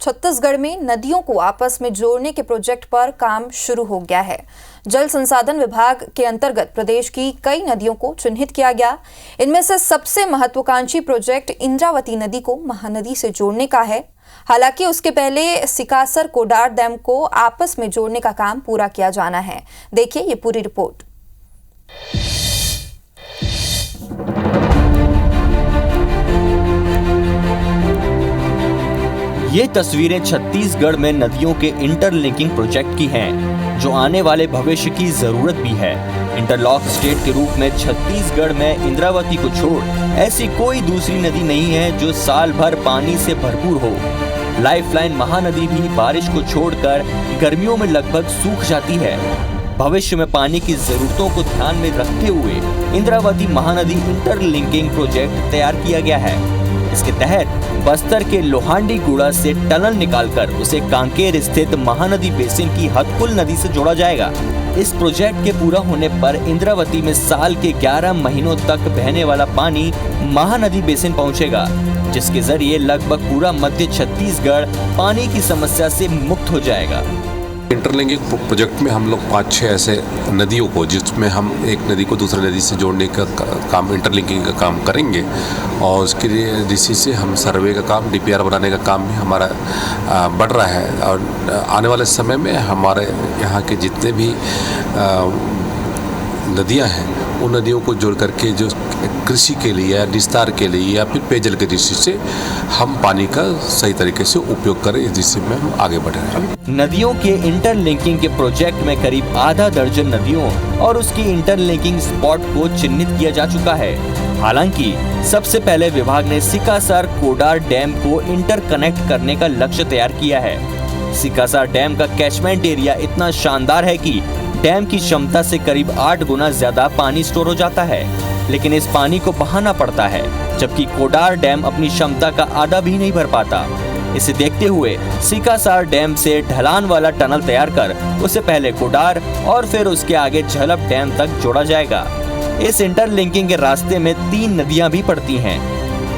छत्तीसगढ़ में नदियों को आपस में जोड़ने के प्रोजेक्ट पर काम शुरू हो गया है। जल संसाधन विभाग के अंतर्गत प्रदेश की कई नदियों को चिन्हित किया गया। इनमें से सबसे महत्वाकांक्षी प्रोजेक्ट इंद्रावती नदी को महानदी से जोड़ने का है। हालांकि उसके पहले सिकासर कोडार डैम को आपस में जोड़ने का काम पूरा किया जाना है। देखिए ये पूरी रिपोर्ट। ये तस्वीरें छत्तीसगढ़ में नदियों के इंटरलिंकिंग प्रोजेक्ट की हैं, जो आने वाले भविष्य की जरूरत भी है। इंटरलॉक स्टेट के रूप में छत्तीसगढ़ में इंद्रावती को छोड़ ऐसी कोई दूसरी नदी नहीं है जो साल भर पानी से भरपूर हो। लाइफलाइन महानदी भी बारिश को छोड़कर गर्मियों में लगभग सूख जाती है। भविष्य में पानी की जरूरतों को ध्यान में रखते हुए इंद्रावती महानदी इंटरलिंकिंग प्रोजेक्ट तैयार किया गया है। इसके तहत बस्तर के लोहांडीगुड़ा से टनल निकालकर उसे कांकेर स्थित महानदी बेसिन की हथकुल नदी से जोड़ा जाएगा। इस प्रोजेक्ट के पूरा होने पर इंद्रावती में साल के 11 महीनों तक बहने वाला पानी महानदी बेसिन पहुंचेगा, जिसके जरिए लगभग पूरा मध्य छत्तीसगढ़ पानी की समस्या से मुक्त हो जाएगा। इंटरलिंकिंग प्रोजेक्ट में हम लोग 5-6 ऐसे नदियों को, जिसमें हम एक नदी को दूसरी नदी से जोड़ने का काम, इंटरलिंकिंग का काम करेंगे। और उसके लिए डीसी से हम सर्वे का काम, डीपीआर बनाने का काम भी हमारा बढ़ रहा है। और आने वाले समय में हमारे यहाँ के जितने भी नदियाँ हैं, उन नदियों को जोड़ करके जो कृषि के लिए या विस्तार के लिए या फिर पेयजल के दृष्टि से हम पानी का सही तरीके से उपयोग करें, इस दिशा में हम आगे बढ़ रहे हैं। नदियों के इंटरलिंकिंग के प्रोजेक्ट में करीब आधा दर्जन नदियों और उसकी इंटरलिंकिंग स्पॉट को चिन्हित किया जा चुका है। हालांकि सबसे पहले विभाग ने सिकासर कोडार डैम को इंटरकनेक्ट करने का लक्ष्य तैयार किया है। सिकासर डैम का कैचमेंट एरिया इतना शानदार है कि डैम की क्षमता से करीब 8 गुना ज्यादा पानी स्टोर हो जाता है, लेकिन इस पानी को बहाना पड़ता है, जबकि कोडार डैम अपनी क्षमता का आधा भी नहीं भर पाता। इसे देखते हुए सिकासर डैम से ढलान वाला टनल तैयार कर उसे पहले कोडार और फिर उसके आगे झलप डैम तक जोड़ा जाएगा। इस इंटरलिंकिंग के रास्ते में 3 नदियां भी पड़ती हैं।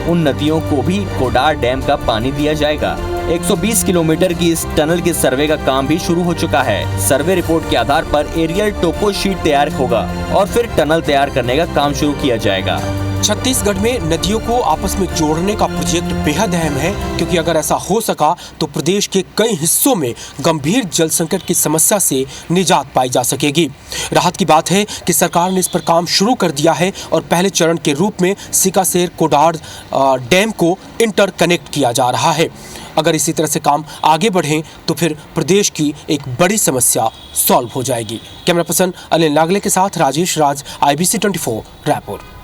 उन नदियों को भी कोडार डैम का पानी दिया जाएगा। 120 किलोमीटर की इस टनल के सर्वे का काम भी शुरू हो चुका है। सर्वे रिपोर्ट के आधार पर एरियल टोपो शीट तैयार होगा और फिर टनल तैयार करने का काम शुरू किया जाएगा। छत्तीसगढ़ में नदियों को आपस में जोड़ने का प्रोजेक्ट बेहद अहम है, क्योंकि अगर ऐसा हो सका तो प्रदेश के कई हिस्सों में गंभीर जल संकट की समस्या से निजात पाई जा सकेगी। राहत की बात है कि सरकार ने इस पर काम शुरू कर दिया है और पहले चरण के रूप में सिकासेर कोडार डैम को इंटरकनेक्ट किया जा रहा है। अगर इसी तरह से काम आगे बढ़े तो फिर प्रदेश की एक बड़ी समस्या सॉल्व हो जाएगी। कैमरा पर्सन अनिल नागले के साथ राजेश राज, IBC 24 रायपुर।